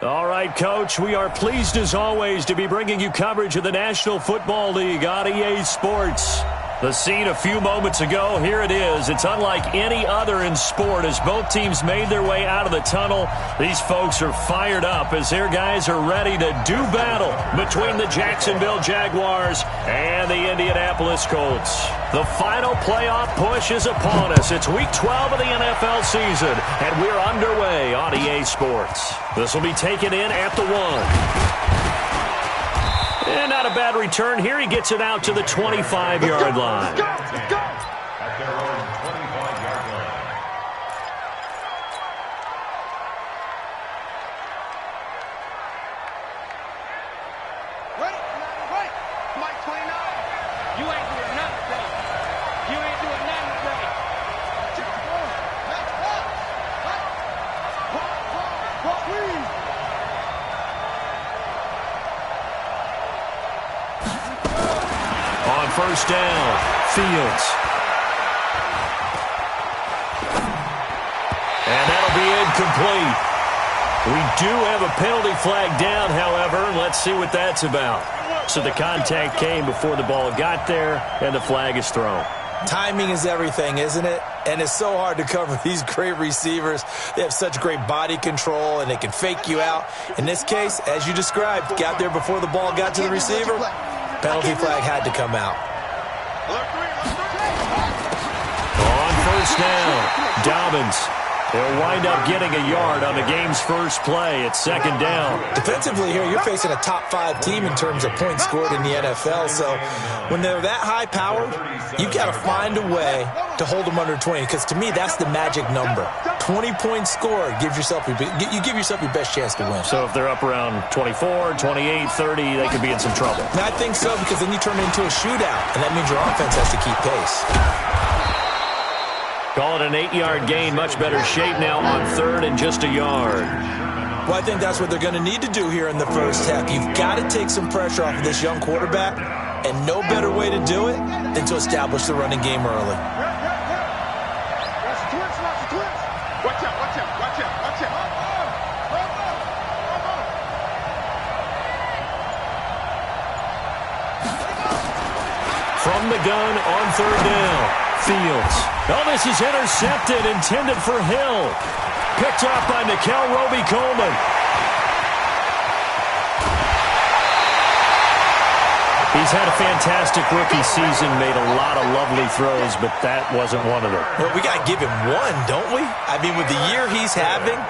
All right, Coach, we are pleased as always to be bringing you coverage of the National Football League on EA Sports. The scene a few moments ago, here it is. It's unlike any other in sport as both teams made their way out of the tunnel. These folks are fired up as their guys are ready to do battle between the Jacksonville Jaguars and the Indianapolis Colts. The final playoff push is upon us. It's Week 12 of the NFL season, and we're underway on EA Sports. This will be taken in at the 1. And not a bad return here. He gets it out to the 25-yard line. Let's go. At their own 25-yard line. Wait. Mike 29. You ain't doing nothing today. You ain't doing nothing today. Please. On first down, Fields. And that'll be incomplete. We do have a penalty flag down, however. Let's see what that's about. So the contact came before the ball got there, and the flag is thrown. Timing is everything, isn't it? And it's so hard to cover these great receivers. They have such great body control, and they can fake you out. In this case, as you described, got there before the ball got to the receiver. Penalty flag had to come out. On first down, Dobbins. They'll wind up getting a yard on the game's first play. It's second down. Defensively here, you're facing a top-5 team in terms of points scored in the NFL. So when they're that high-powered, you've got to find a way to hold them under 20. Because to me, that's the magic number. 20 points scored, you give yourself your best chance to win. So if they're up around 24, 28, 30, they could be in some trouble. And I think so, because then you turn it into a shootout, and that means your offense has to keep pace. Call it an 8-yard gain. Much better shape now on third and just a yard. Well, I think that's what they're going to need to do here in the first half. You've got to take some pressure off of this young quarterback, and no better way to do it than to establish the running game early. Watch out. From the gun on third down, Fields. Oh, this is intercepted, intended for Hill. Picked up by Nikel Roby-Coleman. He's had a fantastic rookie season, made a lot of lovely throws, but that wasn't one of them. Well, we got to give him one, don't we? I mean, with the year he's having,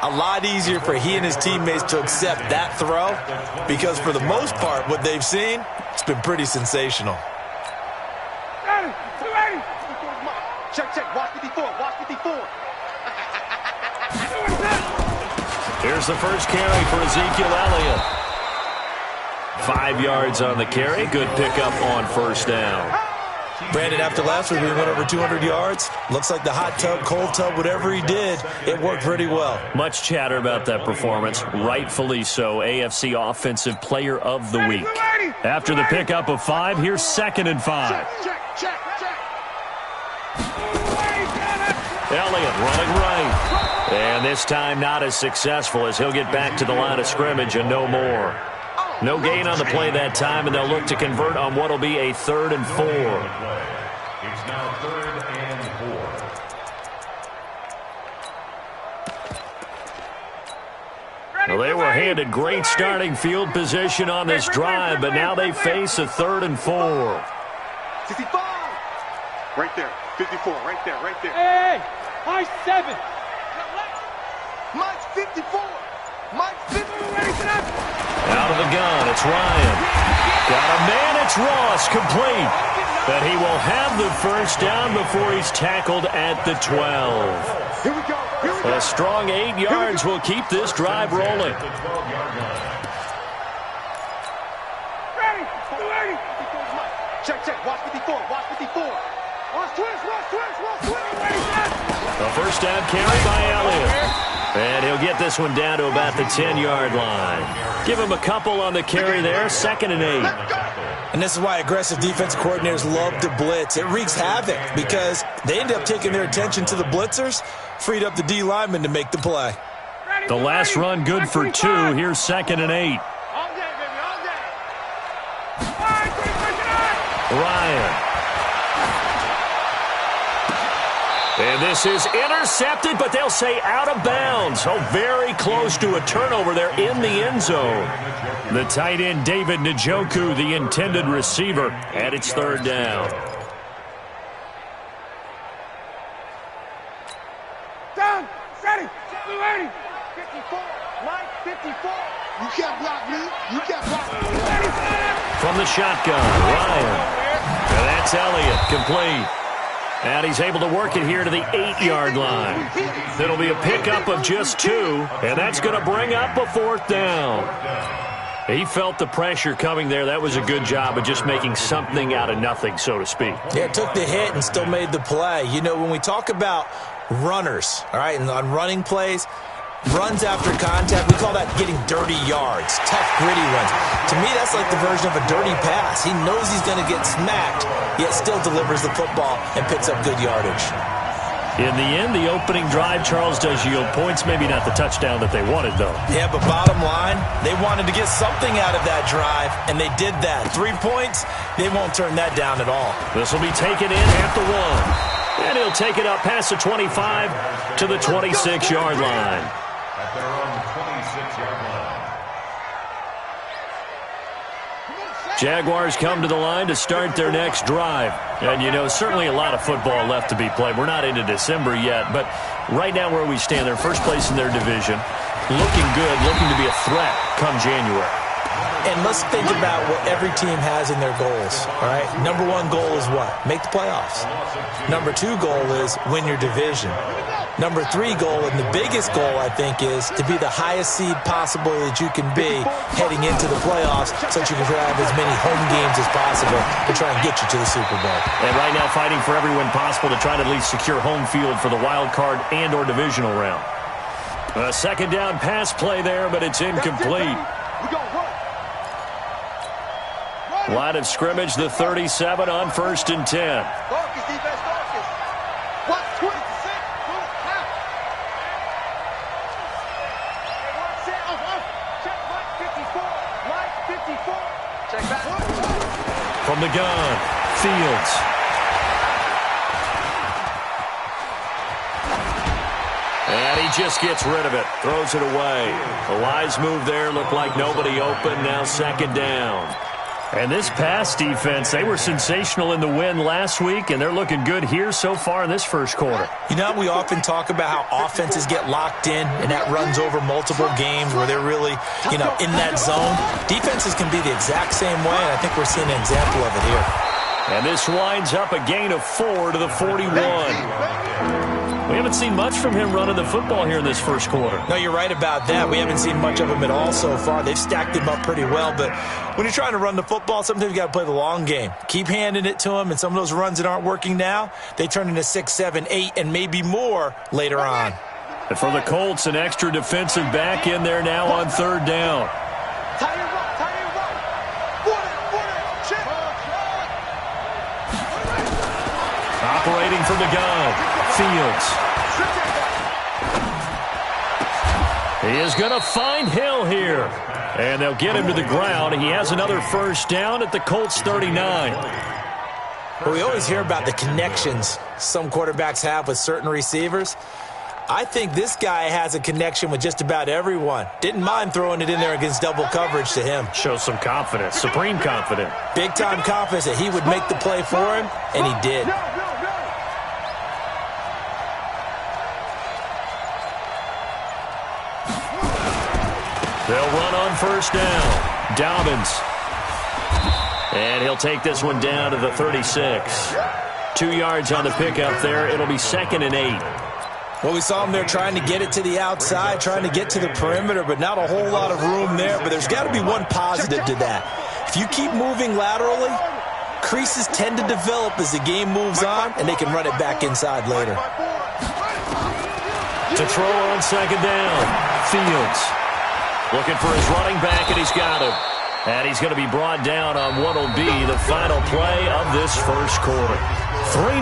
a lot easier for he and his teammates to accept that throw, because for the most part, what they've seen, it's been pretty sensational. Check. Watch 54. Here's the first carry for Ezekiel Elliott. 5 yards on the carry. Good pickup on first down. Brandon, after last week, we went over 200 yards. Looks like the hot tub, cold tub, whatever he did, it worked pretty well. Much chatter about that performance. Rightfully so. AFC Offensive Player of the Week. After the pickup of 5, here's 2nd and 5. Check. Elliott running right. And this time not as successful as he'll get back to the line of scrimmage and no more. No gain on the play that time, and they'll look to convert on what will be a 3rd and 4. It's now 3rd and 4. Well, they were handed great starting field position on this drive, but now they face a 3rd and 4. 65. Right there. 54. Right there. Hey! High 7. Mike's 54. Out of the gun, it's Ryan. Got a man, it's Ross, complete. But he will have the first down before he's tackled at the 12. Here we go. A strong 8 yards will keep this drive rolling. Ready. Check. Watch 54. Watch twist. A first down carry by Elliott. And he'll get this one down to about the 10-yard line. Give him a couple on the carry there, 2nd and 8. And this is why aggressive defense coordinators love to blitz. It wreaks havoc because they end up taking their attention to the blitzers, freed up the D lineman to make the play. The last run good for 2. Here's 2nd and 8. All day, baby, all day. Ryan. And this is intercepted, but they'll say out of bounds. Oh, very close to a turnover there in the end zone. The tight end, David Njoku, the intended receiver, and it's 3rd down. Down, ready, ready. 54, Mike, 54. You can't block me. You can't block me. From the shotgun, Ryan. And that's Elliott, complete. And he's able to work it here to the 8-yard line. It'll be a pickup of just 2, and that's going to bring up a 4th down. He felt the pressure coming there. That was a good job of just making something out of nothing, so to speak. Yeah, took the hit and still made the play. You know, when we talk about runners, all right, and on running plays, runs after contact, we call that getting dirty yards, tough, gritty runs. To me, that's like the version of a dirty pass. He knows he's going to get smacked, yet still delivers the football and picks up good yardage. In the end, the opening drive, Charles, does yield points. Maybe not the touchdown that they wanted, though. Yeah, but bottom line, they wanted to get something out of that drive, and they did that. 3 points, they won't turn that down at all. This will be taken in at the 1. And he'll take it up past the 25 to the 26-yard line. At their own 26-yard line. Jaguars come to the line to start their next drive. And, you know, certainly a lot of football left to be played. We're not into December yet, but right now where we stand, they're first place in their division. Looking good, looking to be a threat come January. And let's think about what every team has in their goals, all right? Number 1 goal is what? Make the playoffs. Number 2 goal is win your division. Number 3 goal, and the biggest goal, I think, is to be the highest seed possible that you can be heading into the playoffs so that you can have as many home games as possible to try and get you to the Super Bowl. And right now fighting for every win possible to try to at least secure home field for the wild card and or divisional round. A 2nd down pass play there, but it's incomplete. Line of scrimmage, the 37 on 1st and 10. Darkest defense, darkest. What? 26. Check Mike 54. Mike 54. Check back. From the gun, Fields. And he just gets rid of it, throws it away. A wise move there, looked like nobody open, now 2nd down. And this pass defense, they were sensational in the win last week, and they're looking good here so far in this first quarter. You know, we often talk about how offenses get locked in, and that runs over multiple games where they're really, you know, in that zone. Defenses can be the exact same way, and I think we're seeing an example of it here. And this winds up a gain of 4 to the 41. We haven't seen much from him running the football here in this first quarter. No, you're right about that. We haven't seen much of him at all so far. They've stacked him up pretty well, but when you're trying to run the football, sometimes you got to play the long game. Keep handing it to him, and some of those runs that aren't working now, they turn into 6, 7, 8, and maybe more later on. And for the Colts, an extra defensive back in there now on 3rd down. Operating from the gun, Fields. He is going to find Hill here. And they'll get him to the ground. He has another 1st down at the Colts 39. Well, we always hear about the connections some quarterbacks have with certain receivers. I think this guy has a connection with just about everyone. Didn't mind throwing it in there against double coverage to him. Shows some confidence, supreme confidence. Big-time confidence that he would make the play for him, and he did. They'll run on 1st down. Dobbins. And he'll take this one down to the 36. 2 yards on the pickup there. It'll be 2nd and 8. Well, we saw him there trying to get it to the outside, trying to get to the perimeter, but not a whole lot of room there. But there's got to be one positive to that. If you keep moving laterally, creases tend to develop as the game moves on, and they can run it back inside later. To throw on 2nd down, Fields. Looking for his running back, and he's got him. And he's going to be brought down on what will be the final play of this first quarter. 3-0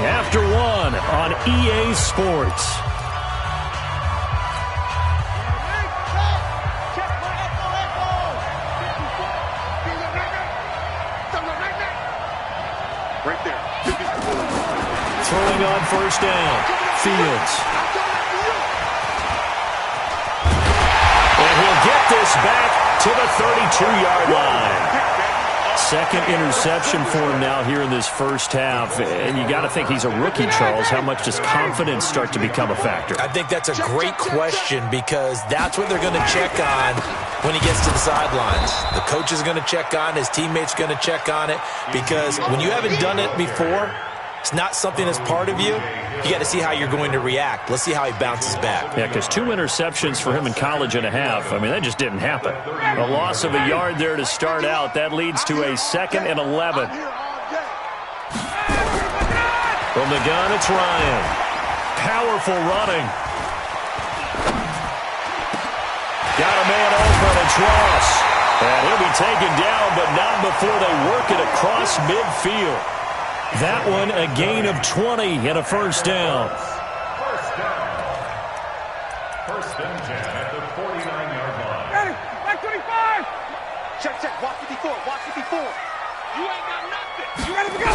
after 1 on EA Sports. Throwing on first down. Fields. And he'll get this back to the 32-yard line. Second interception for him now here in this first half. And you got to think he's a rookie, Charles. How much does confidence start to become a factor? I think that's a great question because that's what they're going to check on when he gets to the sidelines. The coach is going to check on it. His teammates are going to check on it because when you haven't done it before, it's not something that's part of you. You got to see how you're going to react. Let's see how he bounces back. Yeah, because 2 interceptions for him in college and a half. I mean, that just didn't happen. A loss of a yard there to start out. That leads to a 2nd and 11. From the gun, it's Ryan. Powerful running. Got a man open. It's Ross. And he'll be taken down, but not before they work it across midfield. That one a gain of 20 and a first down. First and 10 at the 49-yard line. Ready, back 25. Check, watch it before, You ain't got nothing. You ready to go?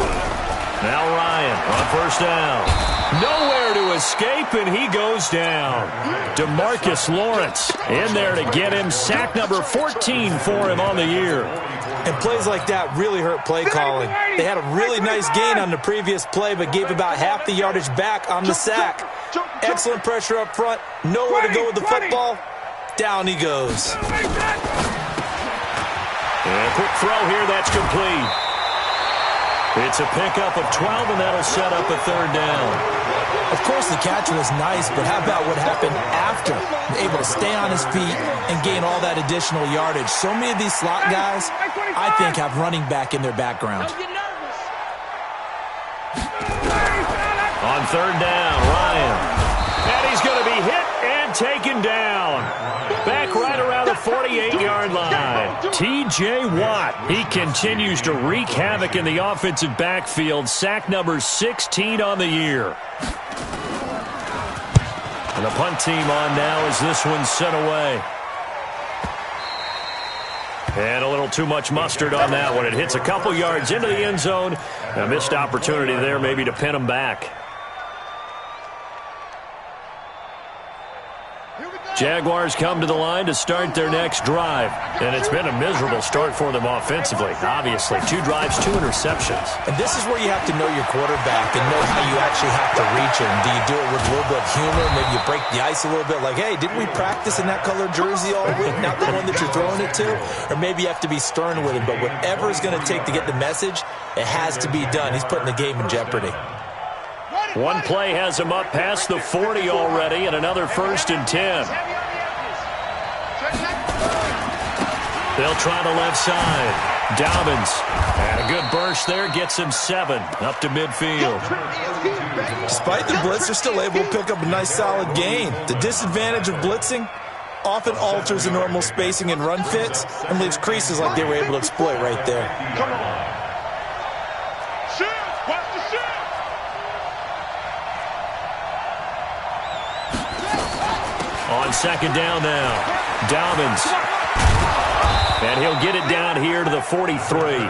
Now Ryan on first down. Nowhere to escape, and he goes down. DeMarcus Lawrence in there to get him. Sack number 14 for him on the year. And plays like that really hurt play calling. They had a really nice gain on the previous play, but gave about half the yardage back on the sack. Excellent pressure up front. Nowhere to go with the football. Down he goes. And a quick throw here. That's complete. It's a pickup of 12, and that'll set up a third down. Of course, the catch was nice, but how about what happened after? Able to stay on his feet and gain all that additional yardage. So many of these slot guys, I think, have running back in their background. On third down, Ryan. And he's going to be hit and taken down. Back right around the 48-yard line. T.J. Watt. He continues to wreak havoc in the offensive backfield. Sack number 16 on the year. And the punt team on now as this one's sent away. And a little too much mustard on that one. It hits a couple yards into the end zone. A missed opportunity there maybe to pin him back. Jaguars come to the line to start their next drive. And it's been a miserable start for them offensively. Obviously, 2 drives, 2 interceptions. And this is where you have to know your quarterback and know how you actually have to reach him. Do you do it with a little bit of humor? Maybe you break the ice a little bit like, hey, didn't we practice in that colored jersey all week? Not the one that you're throwing it to? Or maybe you have to be stern with him. But whatever it's going to take to get the message, it has to be done. He's putting the game in jeopardy. One play has him up past the 40 already, and another 1st and 10. They'll try the left side. Dobbins. And a good burst there gets him 7 up to midfield. Despite the blitz, they're still able to pick up a nice solid gain. The disadvantage of blitzing often alters the normal spacing and run fits and leaves creases like they were able to exploit right there. Come on. Shoot! Watch the shoot! On second down now. Dobbins. And he'll get it down here to the 43.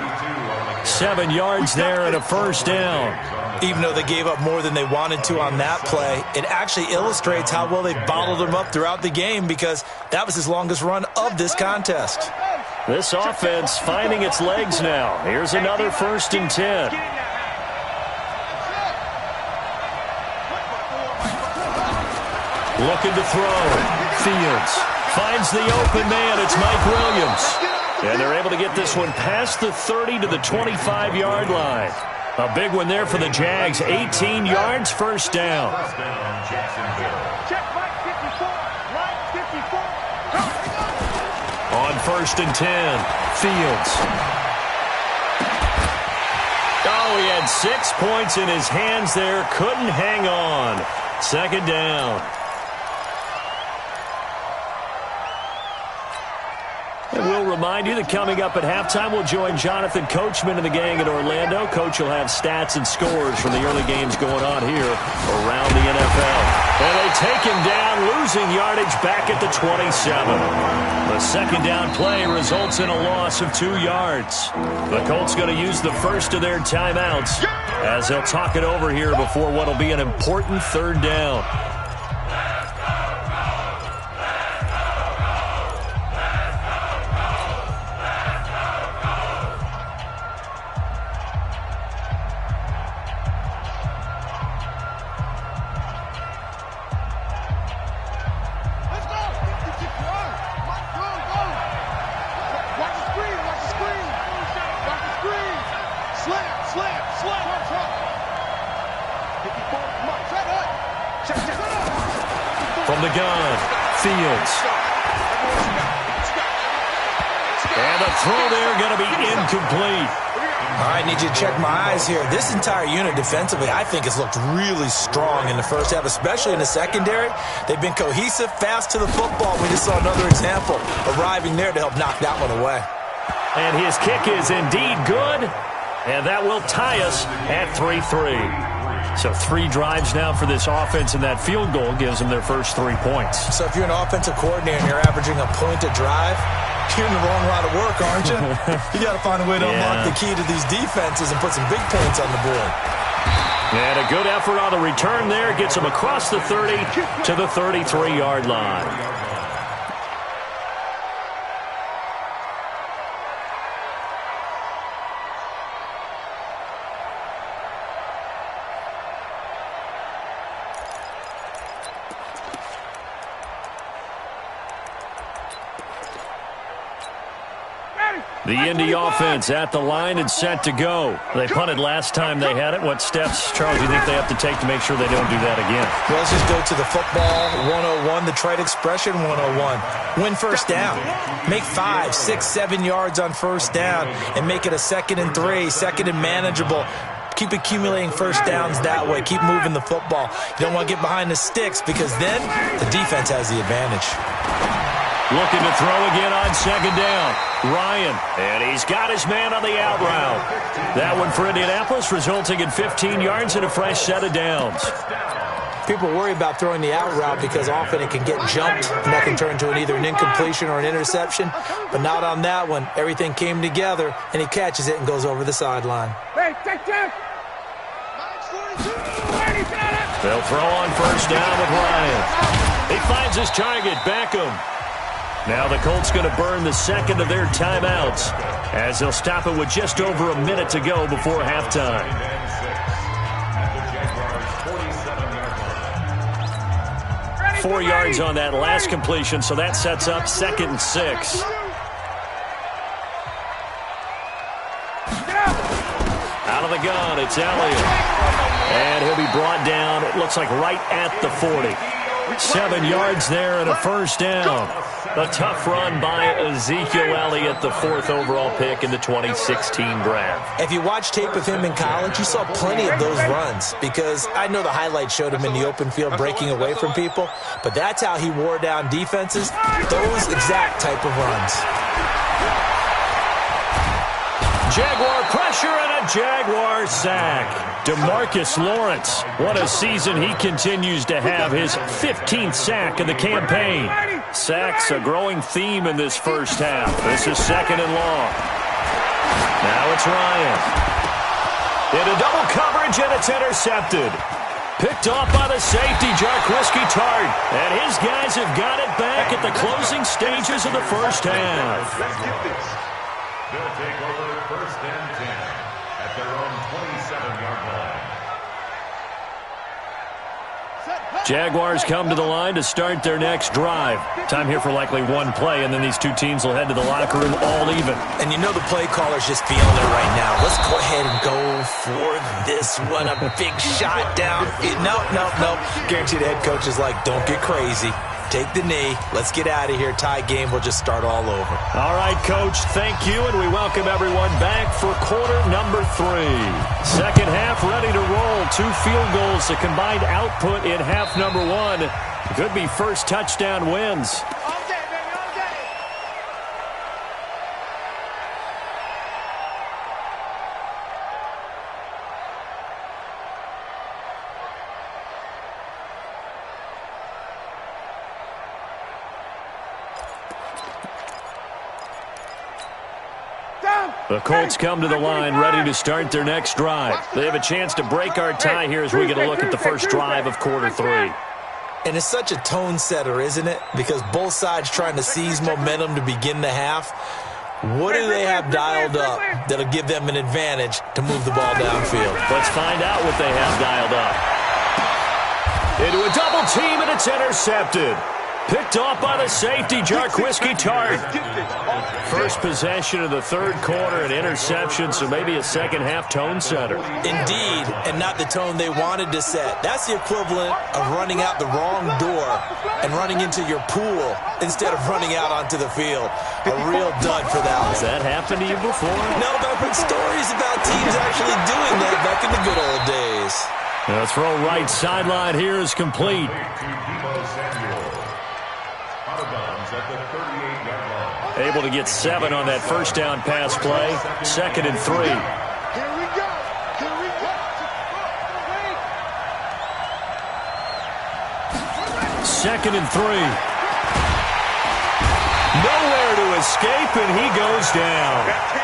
7 yards there and a first down. Even though they gave up more than they wanted to on that play, it actually illustrates how well they bottled him up throughout the game because that was his longest run of this contest. This offense finding its legs now. Here's another 1st and 10. Looking to throw. Fields finds the open man. It's Mike Williams. And they're able to get this one past the 30 to the 25-yard line. A big one there for the Jags. 18 yards, first down. Check, Mike 54. Mike 54. On 1st and 10, Fields. Oh, he had 6 points in his hands there. Couldn't hang on. Second down. And we'll remind you that coming up at halftime, we'll join Jonathan Coachman and the gang in Orlando. Coach will have stats and scores from the early games going on here around the NFL. And they take him down, losing yardage back at the 27. The second down play results in a loss of 2 yards. The Colts going to use the first of their timeouts as they'll talk it over here before what will be an important third down. From the gun, Fields. And the throw there going to be incomplete. All right, need you to check my eyes here. This entire unit defensively, I think, has looked really strong in the first half, especially in the secondary. They've been cohesive, fast to the football. We just saw another example arriving there to help knock that one away. And his kick is indeed good, and that will tie us at 3-3. So 3 drives now for this offense, and that field goal gives them their first 3 points. So if you're an offensive coordinator and you're averaging a point a drive, you're in the wrong line of work, aren't you? You got to find a way to unlock the key to these defenses and put some big points on the board. And a good effort on the return there gets them across the 30 to the 33-yard line. The Indy offense at the line and set to go. They punted last time they had it. What steps, Charles, do you think they have to take to make sure they don't do that again? Well, let's just go to the football 101, the trade expression 101. Win first down. Make 5, 6, 7 yards on first down and make it a 2nd and 3, 2nd and manageable. Keep accumulating first downs that way. Keep moving the football. You don't want to get behind the sticks because then the defense has the advantage. Looking to throw again on second down. Ryan, and he's got his man on the out route. That one for Indianapolis, resulting in 15 yards and a fresh set of downs. People worry about throwing the out route because often it can get jumped, and that can turn into either an incompletion or an interception. But not on that one. Everything came together, and he catches it and goes over the sideline. They'll throw on first down with Ryan. He finds his target, Beckham. Now the Colts going to burn the second of their timeouts as they'll stop it with just over a minute to go before halftime. 4 yards on that last completion, so that sets up 2nd and 6. Out of the gun, it's Elliott. And he'll be brought down, it looks like right at the 40. 7 yards there and a first down. A tough run by Ezekiel Elliott, the 4th overall pick in the 2016 draft. If you watched tape with him in college, you saw plenty of those runs because I know the highlights showed him in the open field breaking away from people, but that's how he wore down defenses, those exact type of runs. Jaguar pressure and a Jaguar sack. DeMarcus Lawrence, what a season he continues to have, his 15th sack of the campaign. Sacks a growing theme in this first half. This is 2nd and long. Now it's Ryan. Into double coverage and it's intercepted. Picked off by the safety, Jarquiski Tart. And his guys have got it back at the closing stages of the first half. They'll take over 1st and 10 at their own 27-yard line. Jaguars come to the line to start their next drive. Time here for likely one play, and then these two teams will head to the locker room all even. And you know the play caller's just feeling it right now. Let's go ahead and go for this one. A big shot down. No. Guarantee the head coach is like, don't get crazy. Take the knee. Let's get out of here. Tie game. We'll just start all over. All right, Coach. Thank you, and we welcome everyone back for quarter number 3. Second half ready to roll. 2 field goals. The combined output in half number 1. Could be first touchdown wins. The Colts come to the line ready to start their next drive. They have a chance to break our tie here as we get a look at the first drive of quarter 3. And it's such a tone setter, isn't it? Because both sides trying to seize momentum to begin the half. What do they have dialed up that'll give them an advantage to move the ball downfield? Let's find out what they have dialed up. Into a double team, and it's intercepted. Picked off by the safety, Jarquiski Tart. First possession of the third quarter, an interception, so maybe a second-half tone setter. Indeed, and not the tone they wanted to set. That's the equivalent of running out the wrong door and running into your pool instead of running out onto the field. A real dud for that one. Has that happened to you before? No, but I've heard stories about teams actually doing that back in the good old days. The throw right sideline here is complete. Able to get 7 on that first down pass play. 2nd and 3. Here we go. Here we go. 2nd and 3. Nowhere to escape, and he goes down.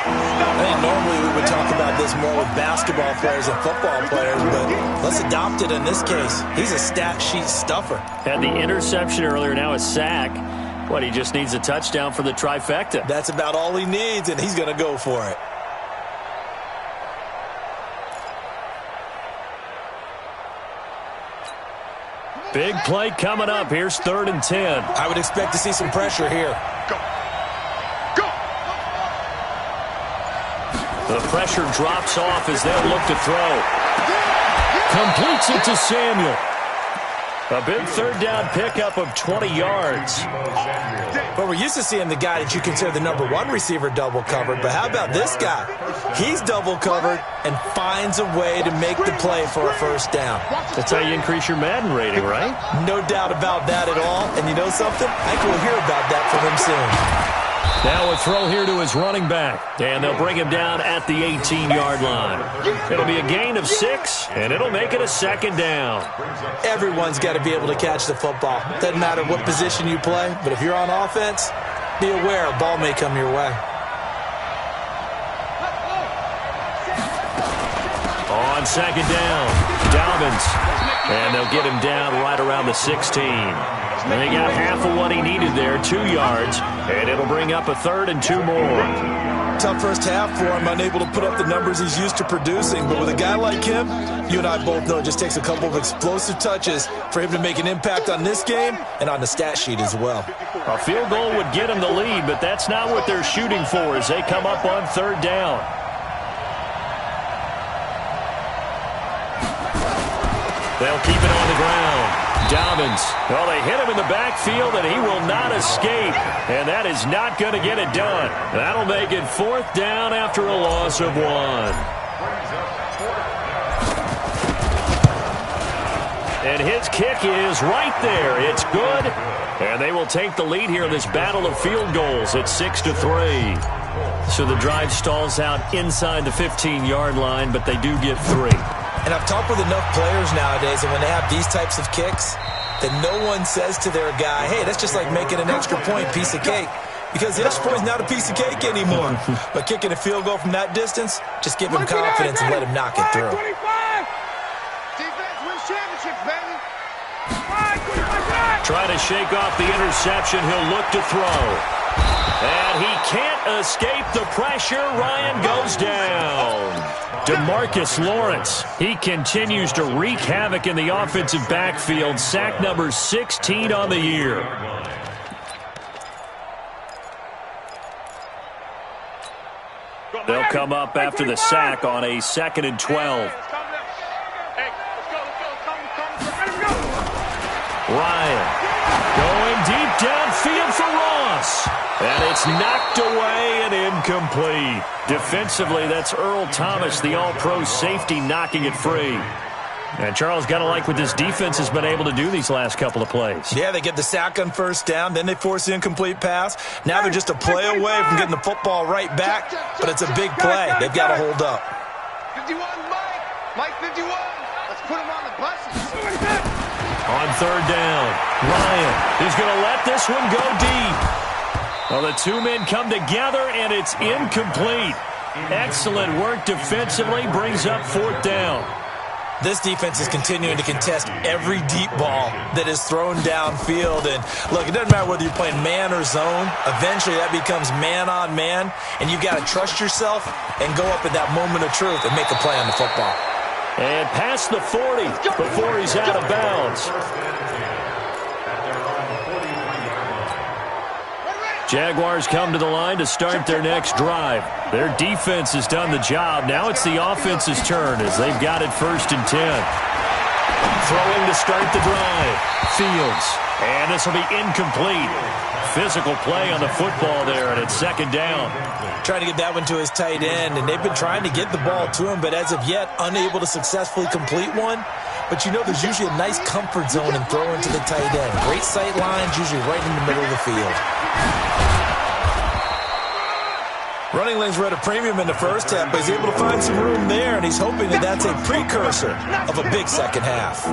I think normally we would talk about this more with basketball players and football players, but let's adopt it in this case. He's a stat sheet stuffer. Had the interception earlier, now a sack. What, he just needs a touchdown for the trifecta. That's about all he needs, and he's going to go for it. Big play coming up. Here's 3rd and 10. I would expect to see some pressure here. Go. Go. The pressure drops off as they'll look to throw. Completes it to Samuel. A big 3rd down pickup of 20 yards. But we're used to seeing the guy that you consider the number 1 receiver double covered. But how about this guy? He's double covered and finds a way to make the play for a first down. That's how you increase your Madden rating, right? No doubt about that at all. And you know something? I think we'll hear about that from him soon. Now a throw here to his running back. And they'll bring him down at the 18-yard line. It'll be a gain of 6, and it'll make it a 2nd down. Everyone's got to be able to catch the football. Doesn't matter what position you play, but if you're on offense, be aware a ball may come your way. On 2nd down, Dobbins. And they'll get him down right around the 16. And they got half of what he needed there, 2 yards, and it'll bring up a 3rd and 2 more. Tough first half for him, unable to put up the numbers he's used to producing. But with a guy like him, you and I both know it just takes a couple of explosive touches for him to make an impact on this game and on the stat sheet as well. A field goal would get him the lead, but that's not what they're shooting for as they come up on 3rd down. They'll keep it on the ground. Dobbins. Well, they hit him in the backfield, and he will not escape. And that is not going to get it done. That'll make it 4th down after a loss of 1. And his kick is right there. It's good. And they will take the lead here in this battle of field goals at 6-3. So the drive stalls out inside the 15-yard line, but they do get 3. And I've talked with enough players nowadays, and when they have these types of kicks, that no one says to their guy, hey, that's just like making an extra point, piece of cake. Because the extra point is not a piece of cake anymore. But kicking a field goal from that distance, just give him confidence and let him knock it through. Defense wins championships, baby. Trying to shake off the interception. He'll look to throw. And he can't escape the pressure. Ryan goes down. DeMarcus Lawrence, he continues to wreak havoc in the offensive backfield. Sack number 16 on the year. They'll come up after the sack on a 2nd and 12. Ryan going deep downfield for Ross. And it's knocked away and incomplete. Defensively, that's Earl Thomas, the all-pro safety, knocking it free. And Charles, got to like what this defense has been able to do these last couple of plays. Yeah, they get the sack on 1st down, then they force the incomplete pass. Now they're just a play away from getting the football right back, but it's a big play. They've got to hold up. 51, Mike 51. Let's put him on the buses. On 3rd down, Ryan is going to let this one go deep. Well, the 2 men come together, and it's incomplete. Excellent work defensively, brings up 4th down. This defense is continuing to contest every deep ball that is thrown downfield. And look, it doesn't matter whether you're playing man or zone. Eventually, that becomes man on man, and you've got to trust yourself and go up at that moment of truth and make a play on the football. And past the 40 before he's out of bounds. Jaguars come to the line to start their next drive. Their defense has done the job. Now it's the offense's turn as they've got it 1st and 10. Throwing to start the drive. Fields. And this will be incomplete. Physical play on the football there, and it's 2nd down. Trying to get that one to his tight end, and they've been trying to get the ball to him, but as of yet, unable to successfully complete one. But you know there's usually a nice comfort zone in throwing to the tight end. Great sight lines, usually right in the middle of the field. Running lanes were at a premium in the first half, but he's able to find some room there, and he's hoping that that's a precursor of a big second half.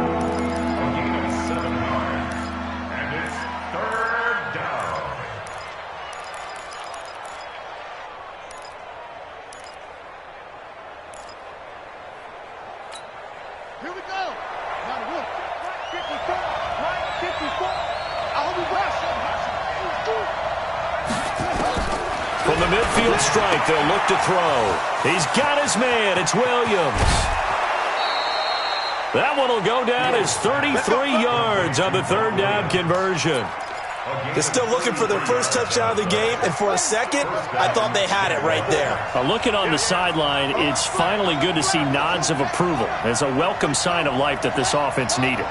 Here we go. Now look. 54. Right 54. I hope we rush. From the midfield strike, they'll look to throw. He's got his man. It's Williams. That one will go down as 33 yards on the 3rd down conversion. They're still looking for their first touchdown of the game, and for a second, I thought they had it right there. Looking on the sideline, it's finally good to see nods of approval. It's a welcome sign of life that this offense needed.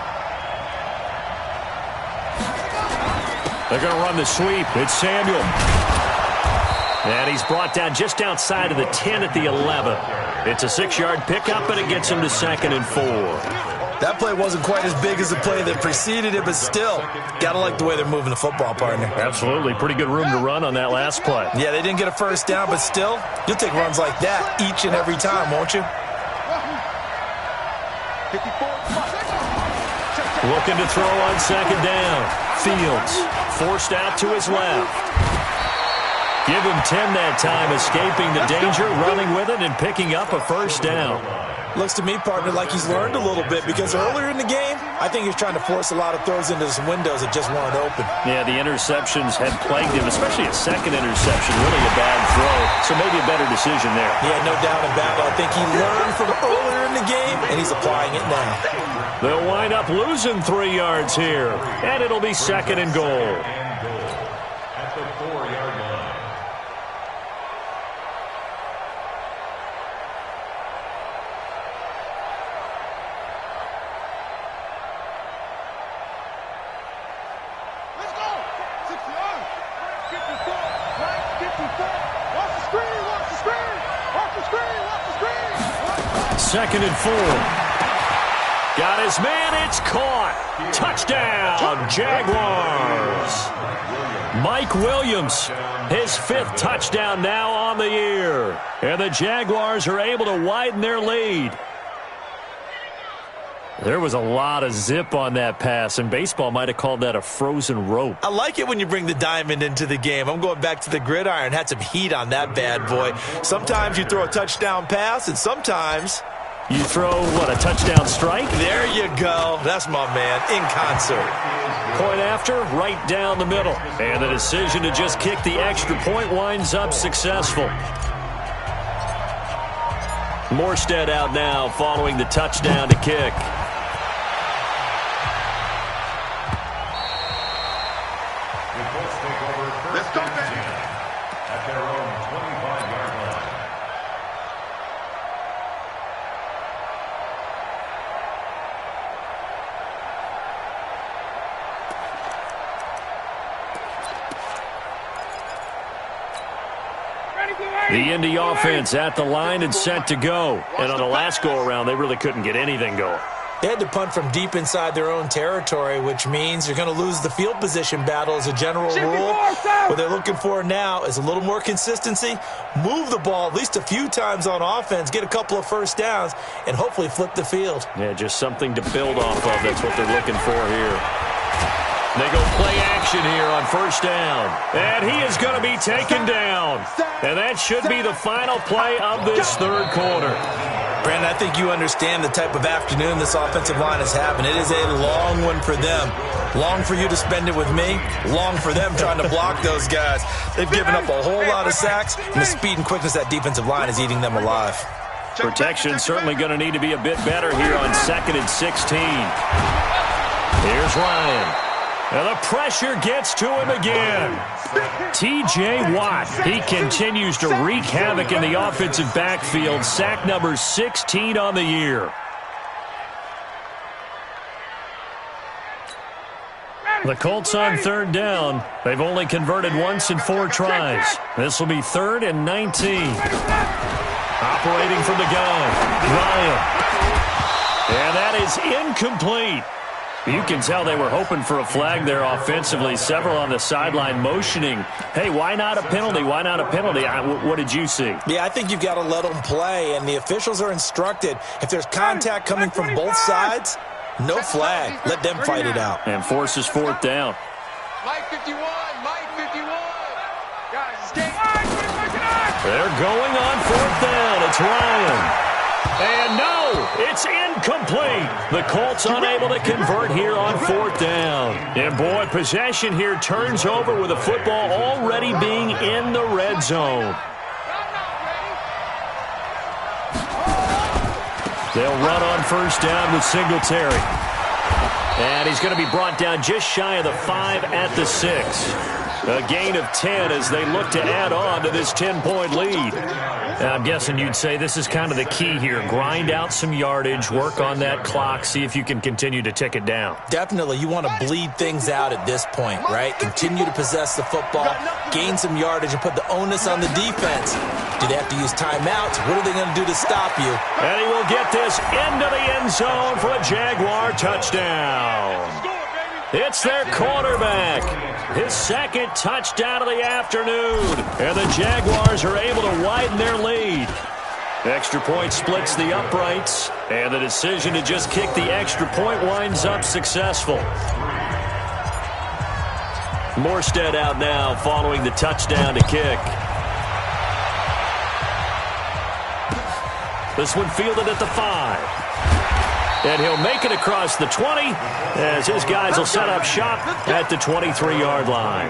They're going to run the sweep. It's Samuel. And he's brought down just outside of the 10 at the 11. It's a 6-yard pickup, and it gets him to 2nd and 4. That play wasn't quite as big as the play that preceded it, but still, got to like the way they're moving the football, partner. Absolutely. Pretty good room to run on that last play. Yeah, they didn't get a first down, but still, you'll take runs like that each and every time, won't you? Looking to throw on 2nd down. Fields forced out to his left. Give him 10 that time, escaping the danger, running with it, and picking up a 1st down. Looks to me, partner, like he's learned a little bit, because earlier in the game, I think he was trying to force a lot of throws into some windows that just weren't open. Yeah, the interceptions had plagued him, especially a 2nd interception, really a bad throw, so maybe a better decision there. Yeah, no doubt about it. I think he learned from earlier in the game, and he's applying it now. They'll wind up losing 3 yards here, and it'll be 2nd and goal. At the 4-yard line. Let's go. 6 yards. 54. Right 54. Watch the screen. Watch the screen. Watch the screen. Watch the screen. 2nd and 4. Got his man. It's caught. Touchdown, Jaguars. Mike Williams, his 5th touchdown now on the year. And the Jaguars are able to widen their lead. There was a lot of zip on that pass, and baseball might have called that a frozen rope. I like it when you bring the diamond into the game. I'm going back to the gridiron. Had some heat on that bad boy. Sometimes you throw a touchdown pass, and sometimes you throw, what, a touchdown strike? There you go. That's my man, in concert. Point after, right down the middle. And the decision to just kick the extra point winds up successful. Morstead out now following the touchdown to kick. Let's go, baby. At their own 25-yard line. The Indy offense at the line and set to go. And on the last go-around, they really couldn't get anything going. They had to punt from deep inside their own territory, which means you're going to lose the field position battle as a general rule. What they're looking for now is a little more consistency, move the ball at least a few times on offense, get a couple of first downs, and hopefully flip the field. Yeah, just something to build off of. That's what they're looking for here. They go play action here on first down. And he is going to be taken down. And that should be the final play of this third quarter. Brandon, I think you understand the type of afternoon this offensive line is having. It is a long one for them. Long for you to spend it with me. Long for them trying to block those guys. They've given up a whole lot of sacks, and the speed and quickness of that defensive line is eating them alive. Protection certainly going to need to be a bit better here on 2nd and 16. Here's Ryan. And the pressure gets to him again. T.J. Watt, he continues to wreak havoc in the offensive backfield. Sack number 16 on the year. The Colts on third down. They've only converted once in 4 tries. This will be 3rd and 19. Operating from the gun, Ryan. And that is incomplete. You can tell they were hoping for a flag there offensively. Several on the sideline motioning. Hey, why not a penalty? Why not a penalty? What did you see? Yeah, I think you've got to let them play, and the officials are instructed. If there's contact coming from both sides, no flag. Let them fight it out. And forces 4th down. Mike 51, Mike 51. Guys, escape. They're going on 4th down. It's Ryan. And no, it's incomplete. The Colts unable to convert here on 4th down. And boy, possession here turns over with the football already being in the red zone. They'll run on first down with Singletary. And he's going to be brought down just shy of the 5 at the 6. A gain of 10 as they look to add on to this 10-point lead. I'm guessing you'd say this is kind of the key here. Grind out some yardage, work on that clock, see if you can continue to tick it down. Definitely. You want to bleed things out at this point, right? Continue to possess the football, gain some yardage, and put the onus on the defense. Do they have to use timeouts? What are they going to do to stop you? And he will get this into the end zone for a Jaguar touchdown. It's their quarterback. His 2nd touchdown of the afternoon. And the Jaguars are able to widen their lead. Extra point splits the uprights. And the decision to just kick the extra point winds up successful. Morstead out now following the touchdown to kick. This one fielded at the 5. And he'll make it across the 20 as his guys will set up shop at the 23-yard line.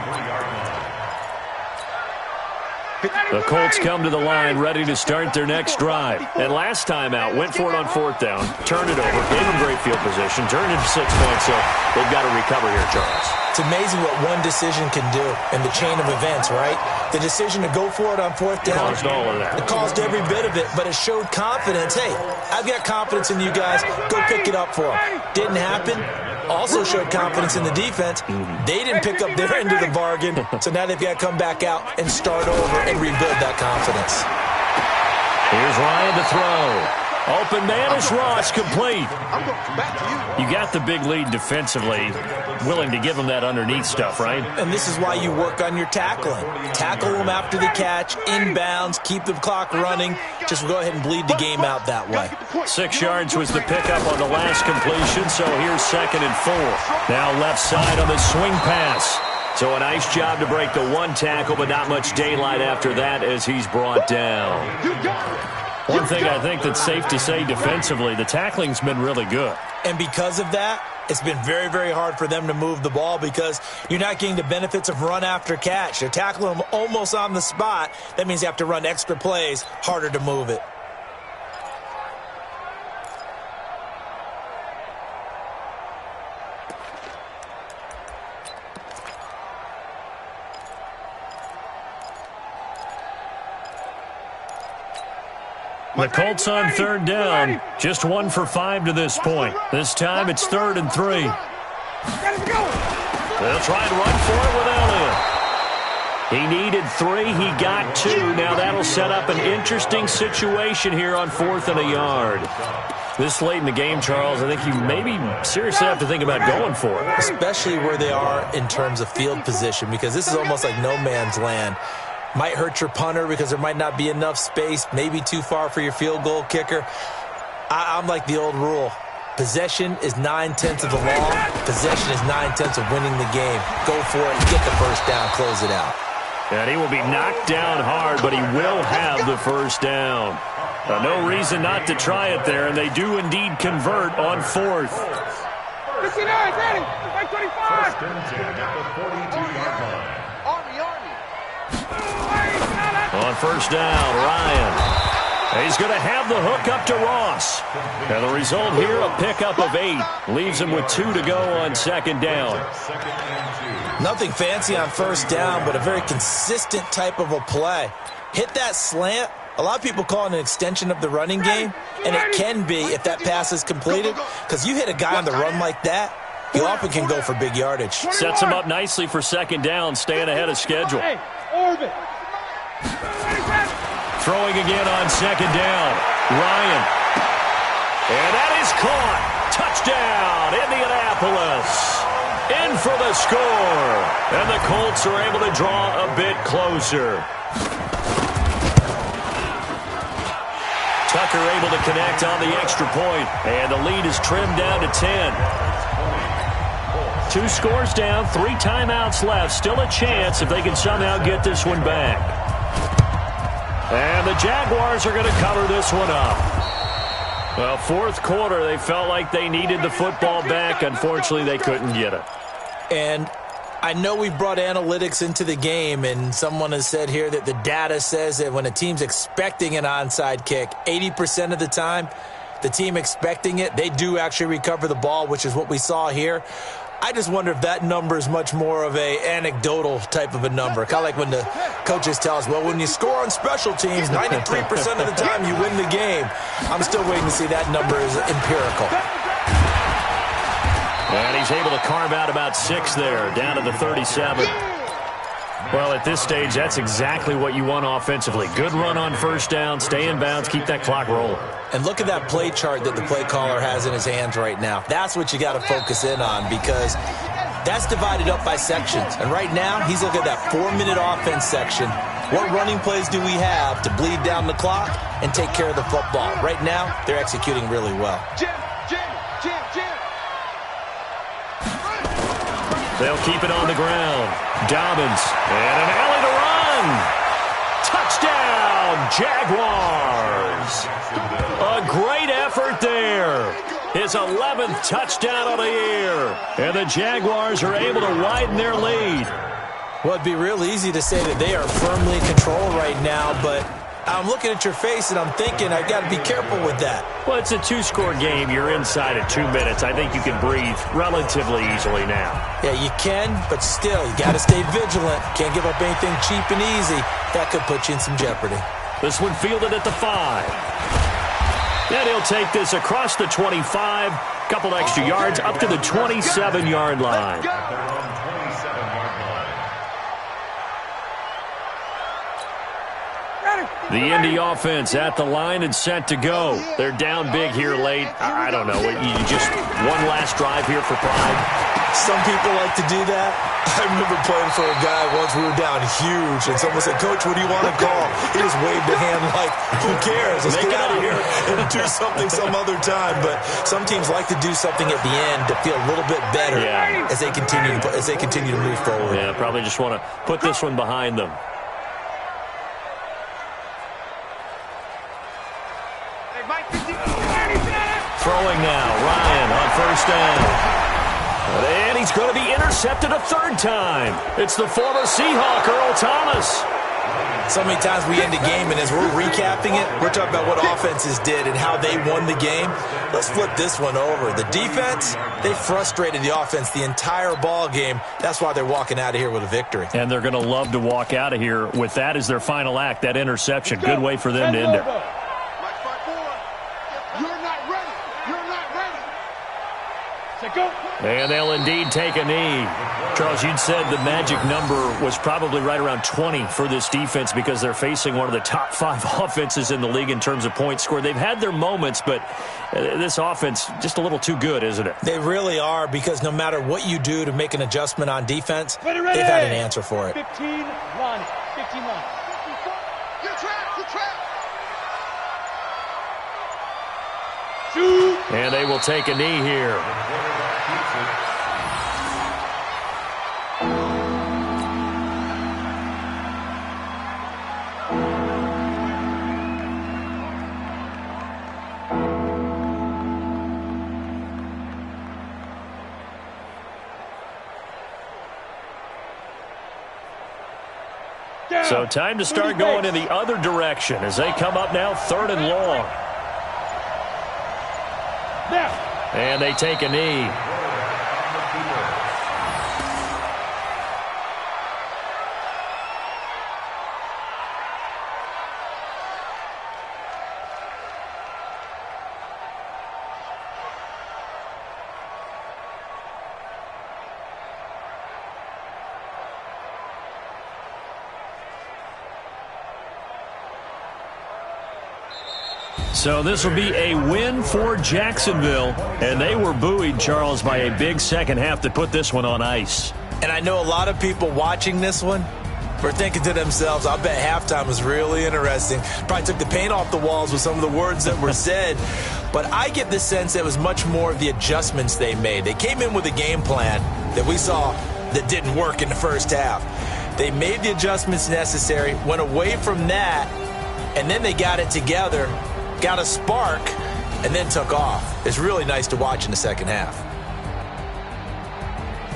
The Colts come to the line ready to start their next drive. And last time out, went for it on 4th down, turned it over, gave them great field position, turned it to 6 points, so they've got to recover here, Charles. It's amazing what one decision can do in the chain of events, right? The decision to go for it on 4th down. Caused all of that. It caused every bit of it, but it showed confidence. Hey, I've got confidence in you guys. Go pick it up for them. Didn't happen. Also showed confidence in the defense. They didn't pick up their end of the bargain, so now they've got to come back out and start over and rebuild that confidence. Here's Ryan to throw. Open man is Ross, complete. I'm going to come back to you. You got the big lead defensively, willing to give them that underneath stuff, right? And this is why you work on your tackling. Tackle them after the catch, inbounds, keep the clock running. Just go ahead and bleed the game out that way. 6 yards was the pickup on the last completion, so here's 2nd and 4. Now left side on the swing pass. So a nice job to break the 1 tackle, but not much daylight after that as he's brought down. One thing I think that's safe to say defensively, the tackling's been really good. And because of that, it's been very, very hard for them to move the ball because you're not getting the benefits of run after catch. They're tackling them almost on the spot. That means you have to run extra plays, harder to move it. The Colts on third down, just 1 for 5 to this point. This time it's 3rd and 3. They'll try and run for it with Elliott. He needed 3, he got 2. Now that'll set up an interesting situation here on 4th and a yard. This late in the game, Charles, I think you maybe seriously have to think about going for it. Especially where they are in terms of field position, because this is almost like no man's land. Might hurt your punter because there might not be enough space, maybe too far for your field goal kicker. I'm like the old rule. Possession is 9/10 of the law. Possession is 9/10 of winning the game. Go for it. Get the first down. Close it out. And he will be knocked down hard, but he will have the first down. No reason not to try it there, and they do indeed convert on fourth. 59, ready, 25. First and 10 at the 42-yard line. Army. On first down, Ryan. He's going to have the hook up to Ross. And the result here, a pickup of 8. Leaves him with 2 to go on second down. Second and 2. Nothing fancy on first down, but a very consistent type of a play. Hit that slant. A lot of people call it an extension of the running game, and it can be if that pass is completed, because you hit a guy on the run like that, he often can go for big yardage. Sets him up nicely for second down, staying ahead of schedule. Hey, orbit. Throwing again on second down. Ryan. And that is caught. Touchdown, Indianapolis. In for the score. And the Colts are able to draw a bit closer. Tucker able to connect on the extra point, and the lead is trimmed down to 10. 2 scores down, 3 timeouts left. Still a chance if they can somehow get this one back. And the Jaguars are going to cover this one up. Well, fourth quarter, they felt like they needed the football back. Unfortunately, they couldn't get it. And I know we brought analytics into the game, and someone has said here that the data says that when a team's expecting an onside kick, 80% of the time, the team expecting it, they do actually recover the ball, which is what we saw here. I just wonder if that number is much more of a anecdotal type of a number. Kind of like when the coaches tell us, well, when you score on special teams, 93% of the time you win the game. I'm still waiting to see that number is empirical. And he's able to carve out about 6 there, down to the 37. Well, at this stage, that's exactly what you want offensively. Good run on first down, stay in bounds, keep that clock rolling. And look at that play chart that the play caller has in his hands right now. That's what you got to focus in on, because that's divided up by sections. And right now, he's looking at that 4-minute offense section. What running plays do we have to bleed down the clock and take care of the football? Right now, they're executing really well. Jim. They'll keep it on the ground. Dobbins, and an alley to run. Touchdown, Jaguars. A great effort there. His 11th touchdown of the year. And the Jaguars are able to widen their lead. Well, it'd be real easy to say that they are firmly in control right now, but I'm looking at your face and I'm thinking I've got to be careful with that. Well, it's a 2-score game. You're inside at 2 minutes. I think you can breathe relatively easily now. Yeah, you can, but still, you got to stay vigilant. Can't give up anything cheap and easy. That could put you in some jeopardy. This one fielded at the 5. And he'll take this across the 25. Couple extra yards up to the 27-yard line. The Indy offense at the line and set to go. They're down big here late. I don't know. You just one last drive here for pride. Some people like to do that. I remember playing for a guy once. We were down huge, and someone said, "Coach, what do you want to call?" He just waved a hand like, "Who cares? Let's get out of here and do something some other time." But some teams like to do something at the end to feel a little bit better as they continue to move forward. Yeah, probably just want to put this one behind them. Throwing now, Ryan on first down. And he's going to be intercepted a 3rd time. It's the former Seahawk, Earl Thomas. So many times we end a game, and as we're recapping it, we're talking about what offenses did and how they won the game. Let's flip this one over. The defense, they frustrated the offense the entire ball game. That's why they're walking out of here with a victory. And they're going to love to walk out of here with that as their final act, that interception. Good way for them to end it. And they'll indeed take a knee. Charles, you'd said the magic number was probably right around 20 for this defense because they're facing one of the top 5 offenses in the league in terms of points scored. They've had their moments, but this offense just a little too good, isn't it? They really are, because no matter what you do to make an adjustment on defense, they've had an answer for it. 15 line. 15 line. You're trapped. Shoot. And they will take a knee here. So time to start going in the other direction as they come up now 3rd and long. And they take a knee. So this will be a win for Jacksonville. And they were buoyed, Charles, by a big second half that put this one on ice. And I know a lot of people watching this one were thinking to themselves, I bet halftime was really interesting. Probably took the paint off the walls with some of the words that were said. But I get the sense that it was much more of the adjustments they made. They came in with a game plan that we saw that didn't work in the first half. They made the adjustments necessary, went away from that, and then they got it together, got a spark, and then took off. It's really nice to watch in the second half.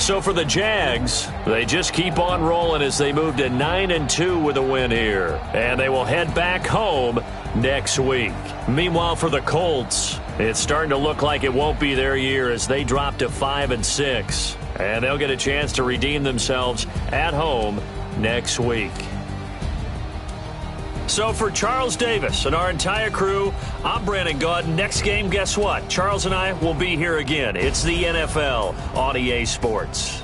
So for the Jags, they just keep on rolling as they move to 9-2 with a win here. And they will head back home next week. Meanwhile, for the Colts, it's starting to look like it won't be their year as they drop to 5-6. And they'll get a chance to redeem themselves at home next week. So for Charles Davis and our entire crew, I'm Brandon Gaudin. Next game, guess what? Charles and I will be here again. It's the NFL on EA Sports.